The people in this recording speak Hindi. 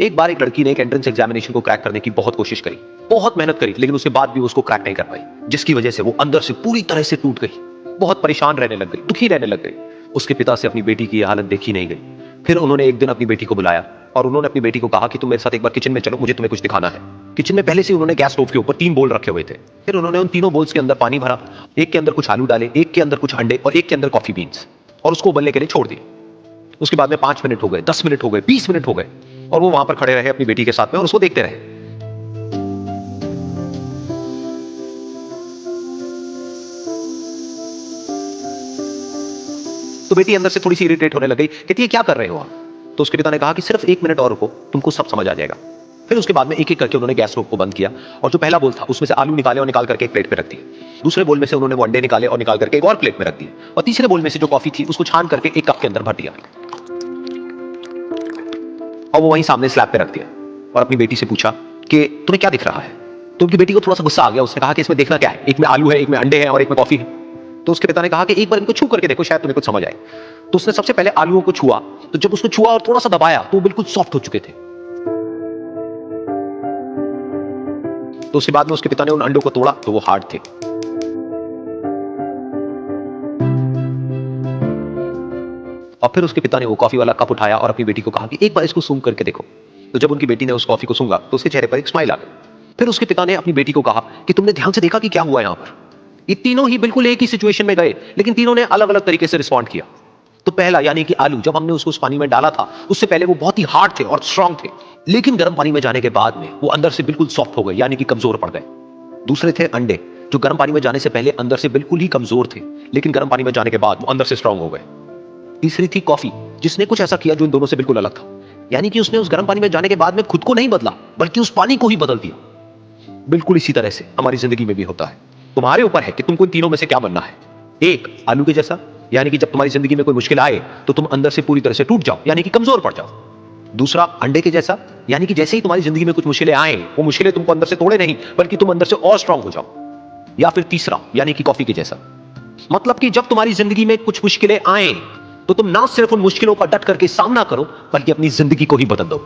एक बार एक लड़की ने एक एंट्रेंस एग्जामिनेशन को क्रैक करने की बहुत कोशिश करी, बहुत मेहनत करी, लेकिन उसके बाद भी उसको क्रैक नहीं कर पाई, जिसकी वजह से वो अंदर से पूरी तरह से टूट गई, बहुत परेशान रहने लग गई, दुखी रहने लग गई। उसके पिता से अपनी बेटी की हालत देखी नहीं गई। फिर उन्होंने एक दिन अपनी बेटी को बुलाया और उन्होंने अपनी बेटी को कहा कि तुम मेरे साथ एक बार किचन में चलो, मुझे तुम्हें कुछ दिखाना है। किचन में पहले से उन्होंने गैस स्टोव के ऊपर 3 बोल रखे हुए थे। फिर उन्होंने उन तीनों बोल्स के अंदर पानी भरा, एक के अंदर कुछ आलू डाले, एक के अंदर कुछ अंडे और एक के अंदर कॉफी बीन्स, और उसको उबलने के लिए छोड़ दिया। उसके बाद में 5 मिनट हो गए, 10 मिनट हो गए, 20 मिनट हो गए, और वो वहां पर खड़े रहे अपनी बेटी के साथ में और उसको देखते रहे। तो बेटी अंदर से थोड़ी सी इरिटेट होने लग गई, कहती है क्या कर रहे हो आप? तो उसके पिता ने कहा कि सिर्फ 1 मिनट और रुको, तुमको सब समझ आ जाएगा। फिर उसके बाद में एक एक करके उन्होंने गैस स्टोव को बंद किया और जो पहला बोल था उसमें से आलू निकाले और निकाल करके एक प्लेट पे रख दिए। दूसरे बोल में से उन्होंने वो अंडे निकाले और निकाल करके एक और प्लेट में रख दिए, और तीसरे बोल में से जो कॉफी थी उसको छान करके एक कप के अंदर भर दिया और वो वहीं सामने स्लैब पे रख दिया और अपनी बेटी से पूछा कि तुम्हें क्या दिख रहा है? तो उनकी बेटी को थोड़ा सा गुस्सा आ गया। उसने कहा कि इसमें देखना क्या है, एक में आलू है, एक में अंडे हैं और एक में कॉफी है। तो उसके पिता ने कहा कि एक बार इनको छू करके देखो, शायद तुम्हें कुछ समझ आए। तो उसने सबसे पहले आलूओं को छुआ, तो जब उसको छुआ और थोड़ा सा दबाया तो वो बिल्कुल सॉफ्ट हो चुके थे। तो उसके बाद में उसके पिता ने उन अंडों को तोड़ा तो वो हार्ड थे। और फिर उसके पिता ने वो कॉफी वाला कप उठाया और अपनी बेटी को कहा कि एक बार इसको सूंघ करके देखो। तो जब उनकी बेटी ने उस कॉफी को सूंघा तो उसके चेहरे पर एक स्माइल आ गई। फिर उसके पिता ने अपनी बेटी को कहा कि तुमने ध्यान से देखा कि क्या हुआ यहां पर? ये तीनों ही बिल्कुल एक ही सिचुएशन में गए, लेकिन तीनों ने अलग अलग तरीके से रिस्पॉन्ड किया। तो पहला यानी कि आलू, जब हमने उसको उस पानी में डाला था उससे पहले वो बहुत ही हार्ड थे और स्ट्रांग थे, लेकिन गर्म पानी में जाने के बाद में वो अंदर से बिल्कुल सॉफ्ट हो गए, यानी कि कमजोर पड़ गए। दूसरे थे अंडे, जो गर्म पानी में जाने से पहले अंदर से बिल्कुल ही कमजोर थे, लेकिन गर्म पानी में जाने के बाद वो अंदर से स्ट्रांग हो गए। तीसरी थी कॉफी, जिसने कुछ ऐसा किया जो इन दोनों से बिल्कुल अलग था, यानी कि उसने उस गर्म पानी में जाने के बाद में खुद को नहीं बदला, बल्कि उस पानी को ही बदल दिया। बिल्कुल इसी तरह से हमारी जिंदगी में भी होता है। तुम्हारे ऊपर है कि तुमको इन तीनों में से क्या बनना है। एक, आलू के जैसा, यानी कि जब तुम्हारी जिंदगी में कोई मुश्किल आए तो तुम अंदर से पूरी तरह से टूट जाओ, यानी कि कमजोर पड़ जाओ। दूसरा, अंडे के जैसा, यानी कि जैसे ही तुम्हारी जिंदगी में कुछ मुश्किलें आए, वो मुश्किलें तुमको अंदर से तोड़े नहीं, बल्कि तुम अंदर से और स्ट्रांग हो जाओ। या फिर तीसरा, यानी कि कॉफी के जैसा, मतलब कि जब तुम्हारी जिंदगी में कुछ मुश्किलें आए तो तुम ना सिर्फ उन मुश्किलों का डट करके सामना करो, बल्कि अपनी जिंदगी को ही बदल दो।